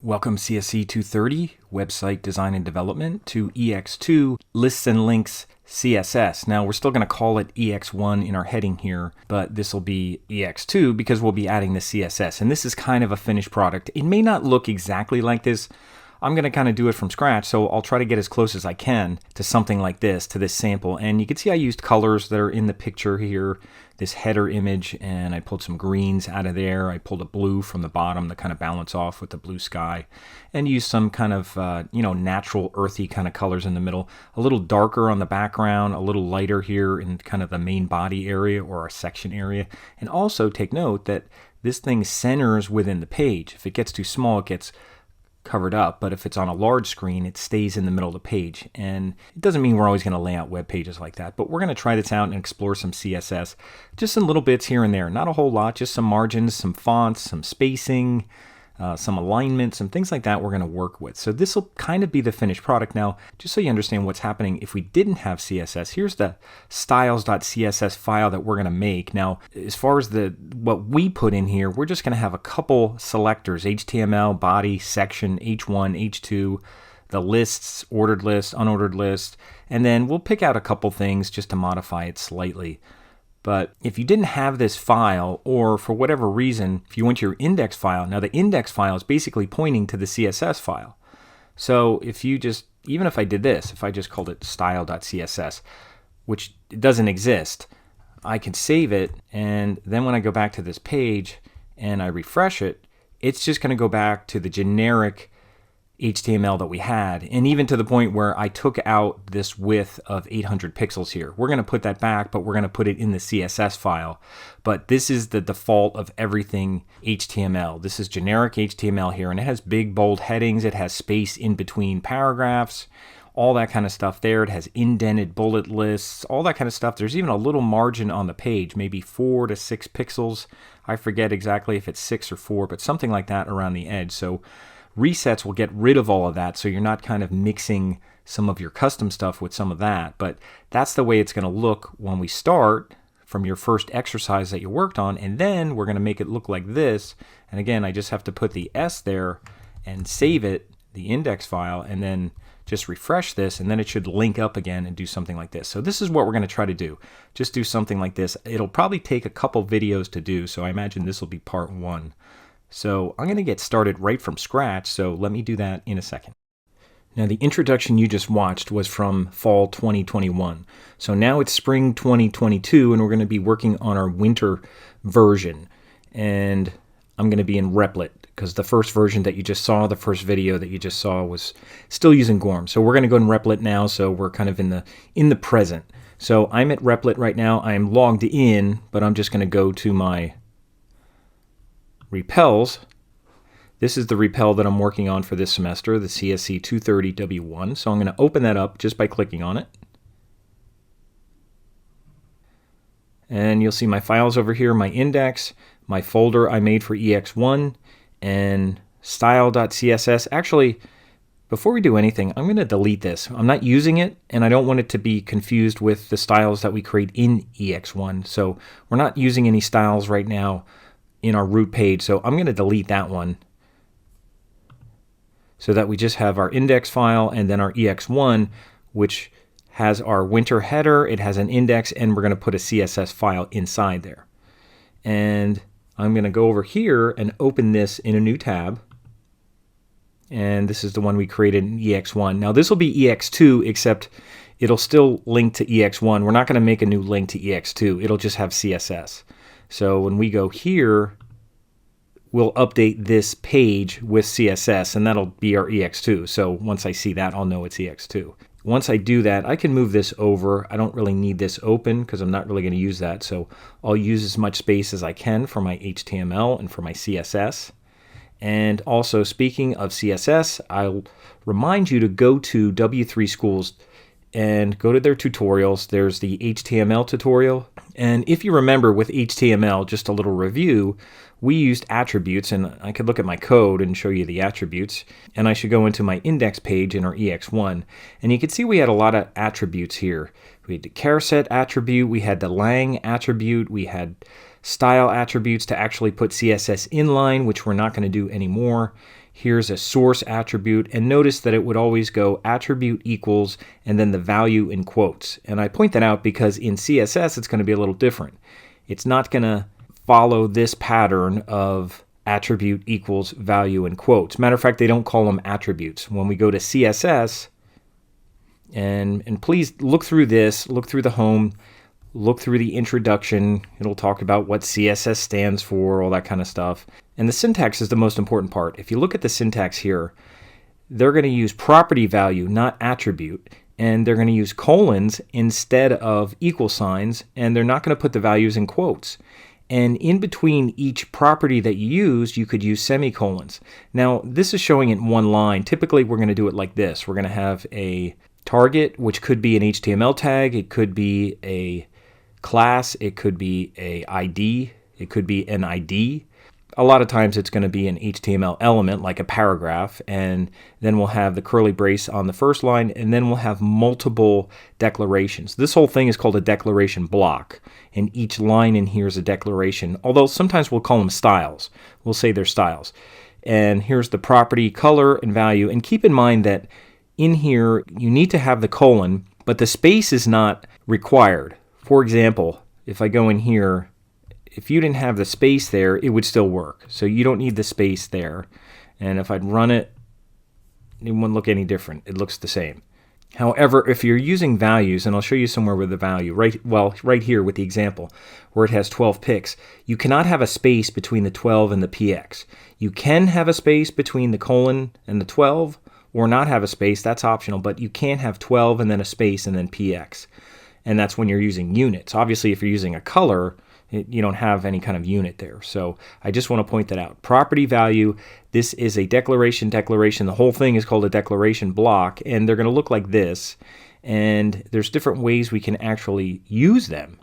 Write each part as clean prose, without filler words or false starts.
Welcome CSC230, Website Design and Development, to ex2, Lists and Links CSS. Now we're still going to call it ex1 in our heading here, but this will be ex2 because we'll be adding the CSS. And this is kind of a finished product. It may not look exactly like this. I'm going to kind of do it from scratch, so I'll try to get as close as I can to something like this, to this sample. And you can see I used colors that are in the picture here, this header image, and I pulled some greens out of there. I pulled a blue from the bottom to kind of balance off with the blue sky, and used some kind of, natural earthy kind of colors in the middle. A little darker on the background, a little lighter here in kind of the main body area or our section area. And also take note that this thing centers within the page. If it gets too small, it gets covered up, but if it's on a large screen, it stays in the middle of the page. And it doesn't mean we're always going to lay out web pages like that, but we're going to try this out and explore some CSS, just some little bits here and there, not a whole lot, just some margins, some fonts, some spacing, some alignment, some things like that we're going to work with. So this will kind of be the finished product. Now, just so you understand what's happening if we didn't have CSS, here's the styles.css file that we're going to make. Now, as far as what we put in here, we're just going to have a couple selectors: HTML, body, section, H1, H2, the lists, ordered list, unordered list, and then we'll pick out a couple things just to modify it slightly. But if you didn't have this file, or for whatever reason, if you went to your index file, now the index file is basically pointing to the CSS file. So if you just, even if I did this, if I just called it style.css, which doesn't exist, I can save it, and then when I go back to this page and I refresh it, it's just going to go back to the generic HTML that we had, and even to the point where I took out this width of 800 pixels here. We're going to put that back, but we're going to put it in the CSS file. But this is the default of everything HTML. This is generic HTML here, and it has big bold headings. It has space in between paragraphs, all that kind of stuff there. It has indented bullet lists, all that kind of stuff. There's even a little margin on the page, maybe 4 to 6 pixels. I forget exactly if it's 6 or 4, but something like that around the edge. So resets will get rid of all of that, so you're not kind of mixing some of your custom stuff with some of that. But that's the way it's going to look when we start from your first exercise that you worked on, and then we're going to make it look like this. And again, I just have to put the S there and save it, the index file, and then just refresh this, and then it should link up again and do something like this. So this is what we're going to try to do. Just do something like this. It'll probably take a couple videos to do, so I imagine this will be part 1. So I'm going to get started right from scratch, so let me do that in a second. Now, the introduction you just watched was from fall 2021. So now it's spring 2022, and we're going to be working on our winter version. And I'm going to be in Replit, because the first version that you just saw, the first video that you just saw, was still using Gorm. So we're going to go in Replit now, so we're kind of in the present. So I'm at Replit right now. I'm logged in, but I'm just going to go to my repels. This is the repel that I'm working on for this semester, the CSC230 W1. So I'm going to open that up just by clicking on it. And you'll see my files over here, my index, my folder I made for ex1, and style.css. Actually, before we do anything, I'm going to delete this. I'm not using it, and I don't want it to be confused with the styles that we create in ex1. So we're not using any styles right now in our root page, so I'm going to delete that one so that we just have our index file and then our ex1, which has our winter header, it has an index, and we're going to put a CSS file inside there. And I'm going to go over here and open this in a new tab, and this is the one we created in ex1. Now this will be ex2, except it'll still link to ex1. We're not going to make a new link to ex2, it'll just have CSS. So when we go here, we'll update this page with CSS, and that'll be our ex2. So once I see that, I'll know it's ex2. Once I do that, I can move this over. I don't really need this open because I'm not really going to use that. So I'll use as much space as I can for my HTML and for my CSS. And also, speaking of CSS, I'll remind you to go to W3 Schools and go to their tutorials. There's the HTML tutorial. And if you remember with HTML, just a little review, we used attributes, and I could look at my code and show you the attributes. And I should go into my index page in our ex1. And you can see we had a lot of attributes here. We had the char set attribute, we had the lang attribute, we had style attributes to actually put CSS inline, which we're not going to do anymore. Here's a source attribute, and notice that it would always go attribute equals and then the value in quotes. And I point that out because in CSS it's going to be a little different. It's not going to follow this pattern of attribute equals value in quotes. Matter of fact, they don't call them attributes. When we go to CSS, and please look through this, look through the home, look through the introduction. It'll talk about what CSS stands for, all that kind of stuff. And the syntax is the most important part. If you look at the syntax here, they're going to use property value, not attribute. And they're going to use colons instead of equal signs. And they're not going to put the values in quotes. And in between each property that you use, you could use semicolons. Now, this is showing it in one line. Typically, we're going to do it like this. We're going to have a target, which could be an HTML tag. It could be a class. It could be a ID. It could be an ID. A lot of times it's going to be an HTML element like a paragraph, and then we'll have the curly brace on the first line, and then we'll have multiple declarations. This whole thing is called a declaration block, and each line in here is a declaration, although sometimes we'll call them styles. We'll say they're styles. And here's the property, color, and value. And keep in mind that in here you need to have the colon, but the space is not required. For example, if I go in here, if you didn't have the space there, it would still work. So you don't need the space there. And if I'd run it, it wouldn't look any different. It looks the same. However, if you're using values, and I'll show you somewhere with the value, right here with the example, where it has 12 pix, you cannot have a space between the 12 and the px. You can have a space between the colon and the 12, or not have a space, that's optional, but you can't have 12 and then a space and then px. And that's when you're using units. Obviously, if you're using a color, you don't have any kind of unit there. So I just want to point that out. Property value, this is a declaration. The whole thing is called a declaration block, and they're going to look like this. And there's different ways we can actually use them.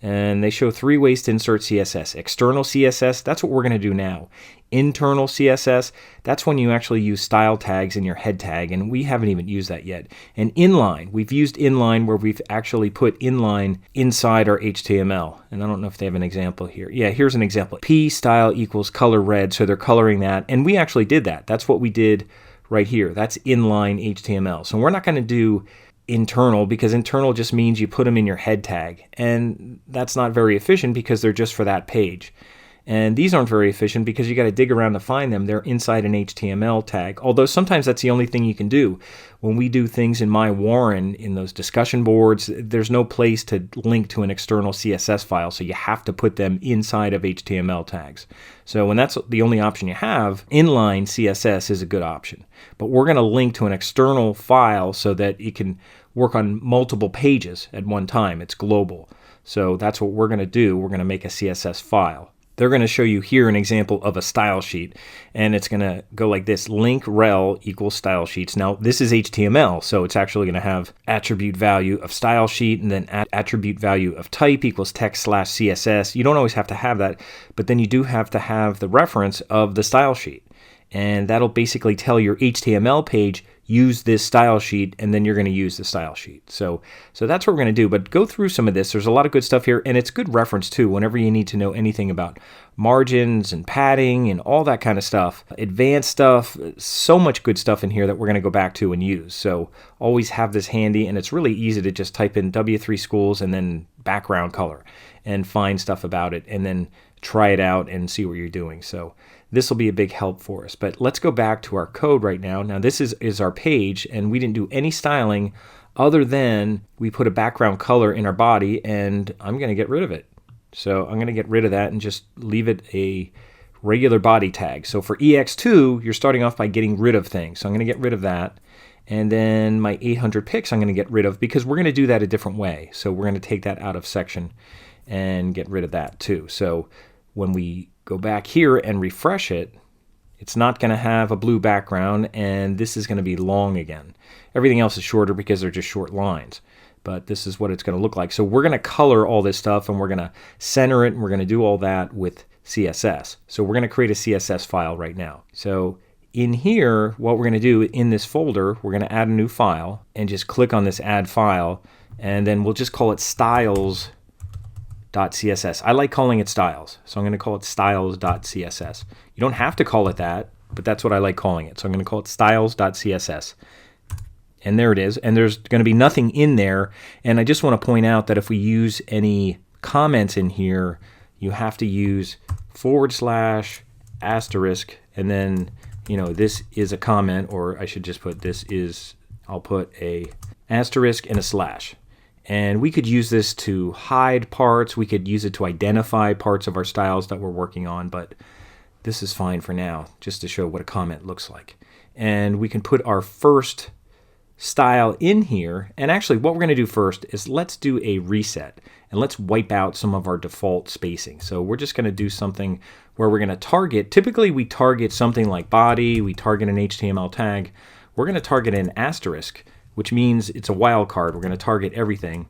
And they show 3 ways to insert CSS. External CSS, that's what we're going to do now. Internal CSS, that's when you actually use style tags in your head tag, and we haven't even used that yet. And inline, we've used inline where we've actually put inline inside our HTML. And I don't know if they have an example here. Yeah, here's an example. P style equals color red, so they're coloring that. And we actually did that. That's what we did right here. That's inline HTML. So we're not going to do internal, because internal just means you put them in your head tag, and that's not very efficient because they're just for that page. And these aren't very efficient because you got to dig around to find them. They're inside an HTML tag, although sometimes that's the only thing you can do. When we do things in My Warren, in those discussion boards, there's no place to link to an external CSS file, so you have to put them inside of HTML tags. So when that's the only option you have, inline CSS is a good option. But we're going to link to an external file so that it can work on multiple pages at one time. It's global. So that's what we're going to do. We're going to make a CSS file. They're going to show you here an example of a style sheet, and it's going to go like this: link rel equals style sheets. Now this is HTML, so it's actually going to have attribute value of style sheet, and then attribute value of type equals text/CSS. You don't always have to have that, but then you do have to have the reference of the style sheet, and that'll basically tell your HTML page, use this style sheet, and then you're going to use the style sheet. So that's what we're going to do. But go through some of this. There's a lot of good stuff here, and it's good reference too whenever you need to know anything about margins and padding and all that kind of stuff. Advanced stuff, so much good stuff in here that we're going to go back to and use. So always have this handy, and it's really easy to just type in W3 schools and then background color and find stuff about it and then try it out and see what you're doing. So this will be a big help for us. But let's go back to our code right now. Now this is our page, and we didn't do any styling other than we put a background color in our body, and I'm going to get rid of it. So I'm going to get rid of that and just leave it a regular body tag. So for ex2, you're starting off by getting rid of things. So I'm going to get rid of that. And then my 800 pix I'm going to get rid of, because we're going to do that a different way. So we're going to take that out of section and get rid of that too. So when we go back here and refresh it, it's not going to have a blue background, and this is going to be long again. Everything else is shorter because they're just short lines, but this is what it's going to look like. So we're going to color all this stuff, and we're going to center it, and we're going to do all that with CSS. So we're going to create a CSS file right now. So in here, what we're going to do in this folder, we're going to add a new file and just click on this add file, and then we'll just call it styles styles.css. I like calling it styles, so I'm going to call it styles.css. You don't have to call it that, but that's what I like calling it. So I'm going to call it styles.css. And there it is. And there's going to be nothing in there. And I just want to point out that if we use any comments in here, you have to use / asterisk, and then, you know, this is a comment, or I should just put this is, I'll put a asterisk and a slash. And we could use this to hide parts. We could use it to identify parts of our styles that we're working on, but this is fine for now, just to show what a comment looks like. And we can put our first style in here. And actually what we're going to do first is let's do a reset and let's wipe out some of our default spacing. So we're just going to do something where we're going to target, typically we target something like body, we target an HTML tag. We're going to target an asterisk, which means it's a wildcard. We're going to target everything.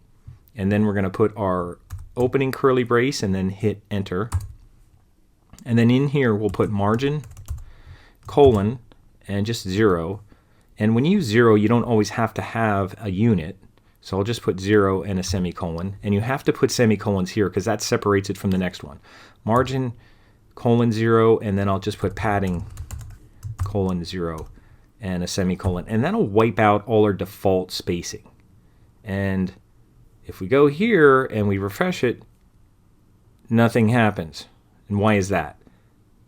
And then we're going to put our opening curly brace and then hit enter. And then in here we'll put margin, colon, and just 0. And when you use 0, you don't always have to have a unit. So I'll just put 0 and a semicolon. And you have to put semicolons here because that separates it from the next one. Margin, colon, 0, and then I'll just put padding, colon, 0, and a semicolon. And that'll wipe out all our default spacing. And if we go here and we refresh it, nothing happens. And why is that?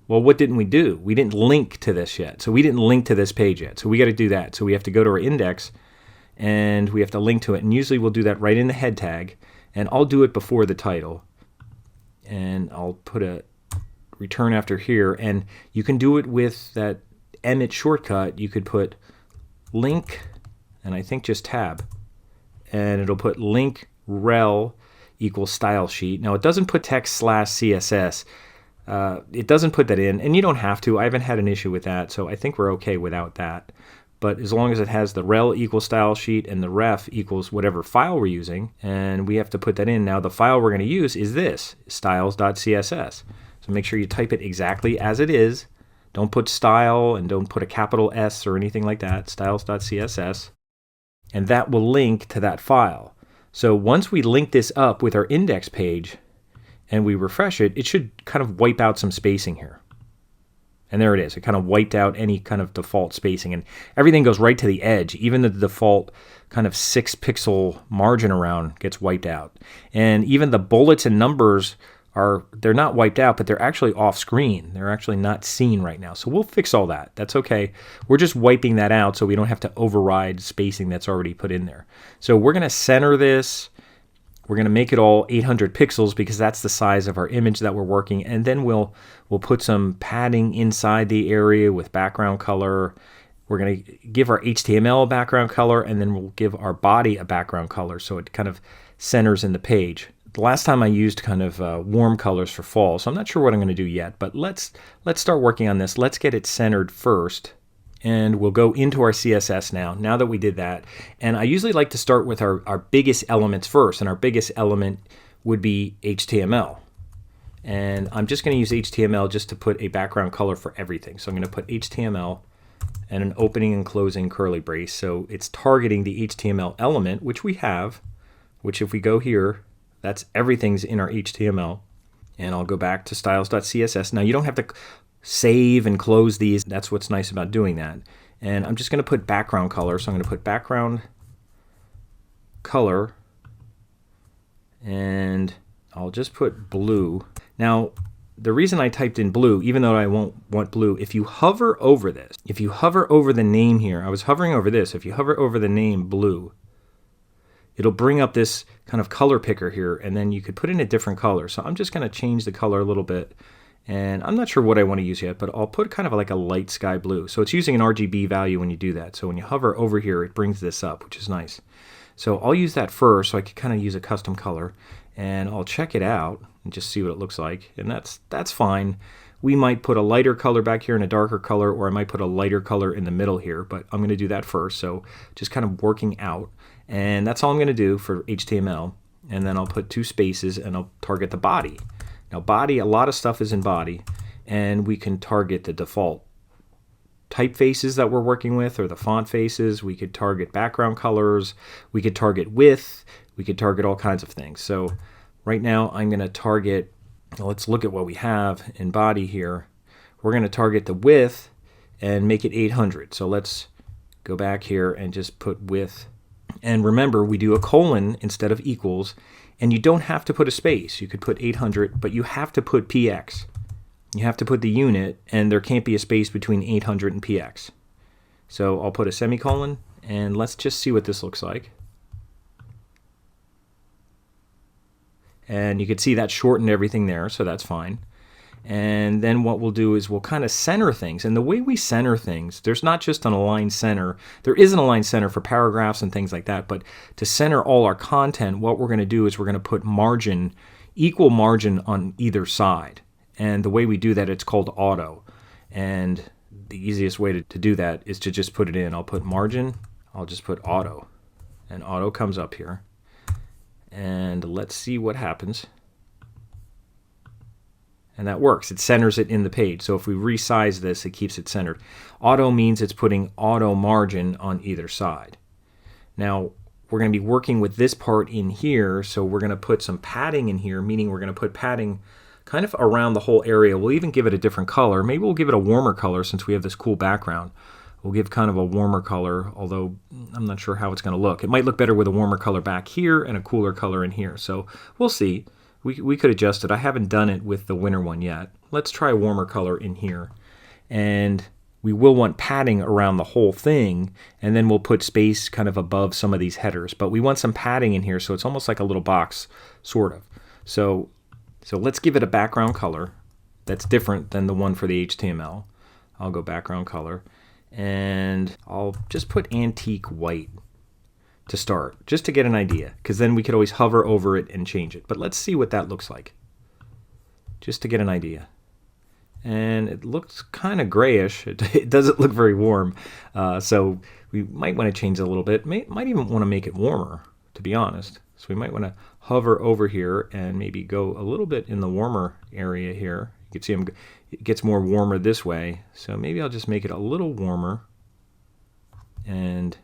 Well, what didn't we do? We didn't link to this yet. So we didn't link to this page yet. So we got to do that. So we have to go to our index and we have to link to it. And usually we'll do that right in the head tag. And I'll do it before the title. And I'll put a return after here. And you can do it with that Emmet shortcut. You could put link, and I think just tab. And it'll put link rel equals style sheet. Now it doesn't put text / CSS. It doesn't put that in, and you don't have to. I haven't had an issue with that, so I think we're okay without that. But as long as it has the rel equals style sheet and the ref equals whatever file we're using, and we have to put that in. Now the file we're going to use is this, styles.css. So make sure you type it exactly as it is. Don't put style and don't put a capital S or anything like that, styles.css. And that will link to that file. So once we link this up with our index page, and we refresh it, it should kind of wipe out some spacing here. And there it is. It kind of wiped out any kind of default spacing. And everything goes right to the edge. Even the default kind of 6-pixel margin around gets wiped out. And even the bullets and numbers they're not wiped out, but they're actually off screen. They're actually not seen right now. So we'll fix all that. That's okay. We're just wiping that out so we don't have to override spacing that's already put in there. So we're going to center this. We're going to make it all 800 pixels because that's the size of our image that we're working. And then we'll put some padding inside the area with background color. We're going to give our HTML a background color, and then we'll give our body a background color so it kind of centers in the page. The last time I used kind of warm colors for fall, so I'm not sure what I'm going to do yet, but let's start working on this. Let's get it centered first. And we'll go into our CSS now that we did that. And I usually like to start with our biggest elements first. And our biggest element would be HTML. And I'm just going to use HTML just to put a background color for everything. So I'm going to put HTML and an opening and closing curly brace. So it's targeting the HTML element, which we have, which if we go here, that's everything's in our HTML. And I'll go back to styles.css. Now you don't have to save and close these. That's what's nice about doing that. And I'm just going to put background color. So I'm going to put background color, and I'll just put blue. Now, the reason I typed in blue, even though I won't want blue, if you hover over this, if you hover over the name here, I was hovering over this. If you hover over the name blue, it'll bring up this kind of color picker here, and then you could put in a different color. So I'm just going to change the color a little bit. And I'm not sure what I want to use yet, but I'll put kind of like a light sky blue. So it's using an RGB value when you do that. So when you hover over here, it brings this up, which is nice. So I'll use that first so I can kind of use a custom color. And I'll check it out and just see what it looks like. And that's fine. We might put a lighter color back here and a darker color, or I might put a lighter color in the middle here, but I'm going to do that first. So just kind of working out. And that's all I'm going to do for HTML. And then I'll put 2 spaces and I'll target the body. Now body, a lot of stuff is in body, and we can target the default typefaces that we're working with, or the font faces. We could target background colors. We could target width. We could target all kinds of things. So Right now I'm going to target, let's look at what we have in body here. We're going to target the width and make it 800. So let's go back here and just put width. And remember, we do a colon instead of equals, and you don't have to put a space. You could put 800, but you have to put px. You have to put the unit, and there can't be a space between 800 and px. So I'll put a semicolon, and let's just see what this looks like. And you can see that shortened everything there, so that's fine. And then what we'll do is we'll kind of center things. And the way we center things, there's not just an align center. There is an align center for paragraphs and things like that. But to center all our content, what we're going to do is we're going to put margin, equal margin on either side. And the way we do that, it's called auto. And the easiest way to do that is to just put it in. I'll put margin. I'll just put auto. And auto comes up here. And let's see what happens. And that works. It centers it in the page. So if we resize this, it keeps it centered. Auto means it's putting auto margin on either side. Now, we're going to be working with this part in here, so we're going to put some padding in here, meaning we're going to put padding kind of around the whole area. We'll even give it a different color. Maybe we'll give it a warmer color since we have this cool background. We'll give kind of a warmer color, although I'm not sure how it's going to look. It might look better with a warmer color back here and a cooler color in here. So we'll see. We could adjust it. I haven't done it with the winter one yet. Let's try a warmer color in here. And we will want padding around the whole thing, and then we'll put space kind of above some of these headers. But we want some padding in here, so it's almost like a little box, sort of. So let's give it a background color that's different than the one for the HTML. I'll go background color, and I'll just put antique white to start, just to get an idea, because then we could always hover over it and change it. But let's see what that looks like, just to get an idea. And it looks kind of grayish. It doesn't look very warm, so we might want to change it a little bit. Might even want to make it warmer, to be honest. So we might want to hover over here and maybe go a little bit in the warmer area here. You can see it gets more warmer this way, so maybe I'll just make it a little warmer and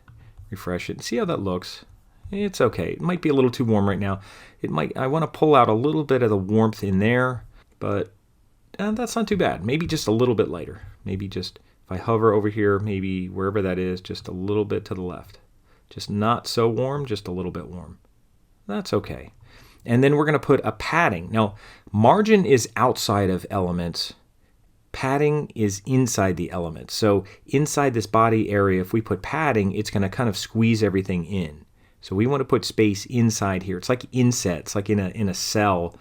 refresh it and see how that looks. It's okay. It might be a little too warm right now. I want to pull out a little bit of the warmth in there, but that's not too bad. Maybe just a little bit lighter. Maybe just if I hover over here, maybe wherever that is, just a little bit to the left. Just not so warm, just a little bit warm. That's okay. And then we're going to put a padding. Now, margin is outside of elements. Padding is inside the element. So inside this body area, if we put padding, it's going to kind of squeeze everything in. So we want to put space inside here. It's like inset. It's like in a cell.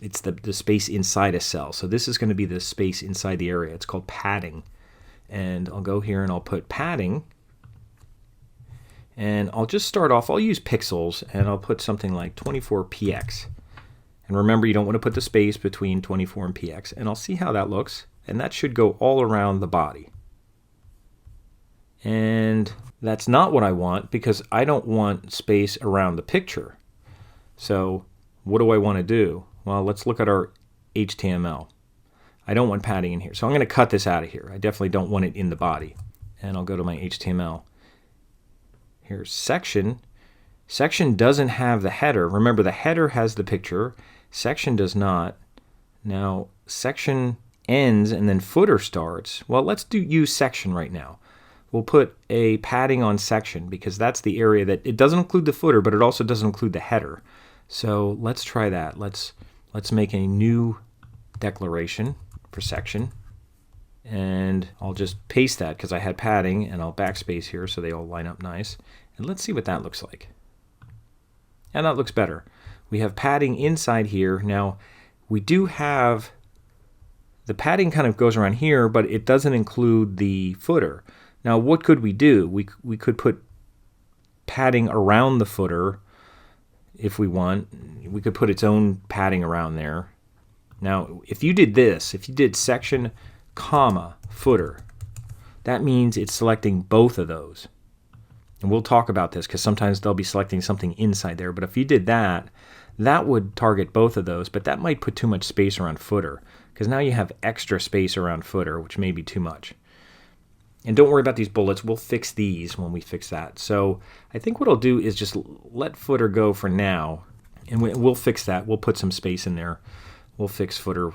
It's the space inside a cell. So this is going to be the space inside the area. It's called padding. And I'll go here and I'll put padding. And I'll just start off, I'll use pixels, and I'll put something like 24px. And remember, you don't want to put the space between 24 and px. And I'll see how that looks. And that should go all around the body. And that's not what I want, because I don't want space around the picture. So what do I want to do? Well, let's look at our HTML. I don't want padding in here. So I'm going to cut this out of here. I definitely don't want it in the body. And I'll go to my HTML. Here's section. Section doesn't have the header. Remember, the header has the picture. Section does not. Now, section ends and then footer starts. Well, let's use section right now. We'll put a padding on section because that's the area that it doesn't include the footer, but it also doesn't include the header. So let's try that. Let's make a new declaration for section. And I'll just paste that because I had padding, and I'll backspace here so they all line up nice. And let's see what that looks like. And that looks better. We have padding inside here. Now, we do have, the padding kind of goes around here, but it doesn't include the footer. Now, what could we do? We could put padding around the footer if we want. We could put its own padding around there. Now, if you did this, if you did section, comma, footer, that means it's selecting both of those. And we'll talk about this because sometimes they'll be selecting something inside there. But if you did that, that would target both of those. But that might put too much space around footer because now you have extra space around footer, which may be too much. And don't worry about these bullets. We'll fix these when we fix that. So I think what I'll do is just let footer go for now. And we'll fix that. We'll put some space in there. We'll fix footer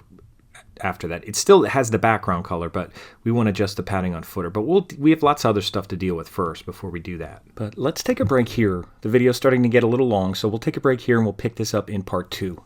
after that. It still has the background color, but we want to adjust the padding on footer. But we have lots of other stuff to deal with first before we do that. But let's take a break here. The video's starting to get a little long, so we'll take a break here and we'll pick this up in part 2.